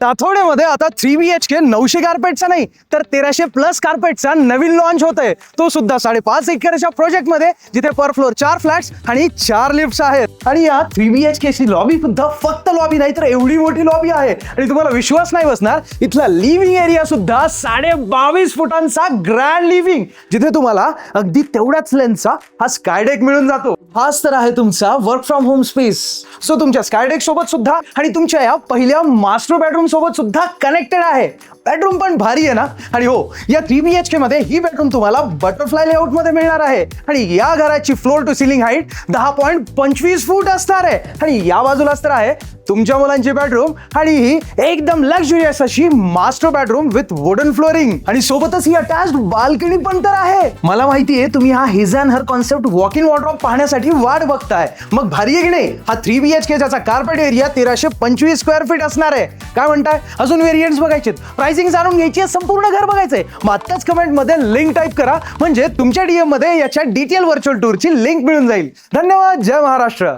ताथोडेमध्ये आता 3BHK 900 कार्पेटचा नाही तर 1300+ कार्पेटचा नवीन लॉन्च होत आहे. तो सुद्धा 5.5 एकरच्या प्रोजेक्ट मध्ये, जिथे पर फ्लोर 4 फ्लॅट्स आणि 4 लिफ्ट्स आहेत. आणि या 3BHK ची लॉबी सुद्धा फक्त लॉबी नाही तर एवढी मोठी लॉबी आहे आणि तुम्हाला विश्वास नाही बसणार, इथला लिव्हिंग एरिया सुद्धा 22.5 फुटांचा ग्रँड लिव्हिंग, जिथे तुम्हाला अगदी तेवढ्याच लेन्थचा हा स्कायडेक मिळून जातो. हाच तर आहे तुमचा work from home space. So तुमच्या स्कायडेक सोबत सुद्धा आणि तुमच्या या पहिल्या मास्टर बेडरूम सोबत सुद्धा कनेक्टेड आहे. बेडरूम पण भारी आहे ना. आणि हो, या 3BHK मध्ये ही बेडरूम तुम्हाला बटरफ्लाय लेआउट मध्ये मिळणार आहे आणि या घराची फ्लोर टू सिलिंग हाईट 10.25 फूट असणार आहे. आणि या बाजूलाच तर आहे तुमच्या मुलांची बेडरूम आणि ही एकदम लक्झुरियस अशी master bedroom with wooden flooring आणि सोबतच ही अटॅच्ड बाल्कनी पण तर आहे. मला माहिती आहे तुम्ही हा his and her concept walk in wardrobe पाहण्यासाठी वाट बघताय. मग भारी आहे की नाही हा 3BHK ज्याचा कार्पेट एरिया 1325 स्क्वेअर फीट असणार आहे. काय म्हणताय, अजून व्हेरियंट्स बघायचे, प्राइसिंग जाणून घ्यायची, संपूर्ण घर बघायचंय? मग आत्ताच कमेंट मध्ये लिंक टाईप करा, म्हणजे तुमच्या DM मध्ये याच्या डिटेल व्हर्च्युअल टूरची लिंक मिळून जाईल. धन्यवाद. जय महाराष्ट्र.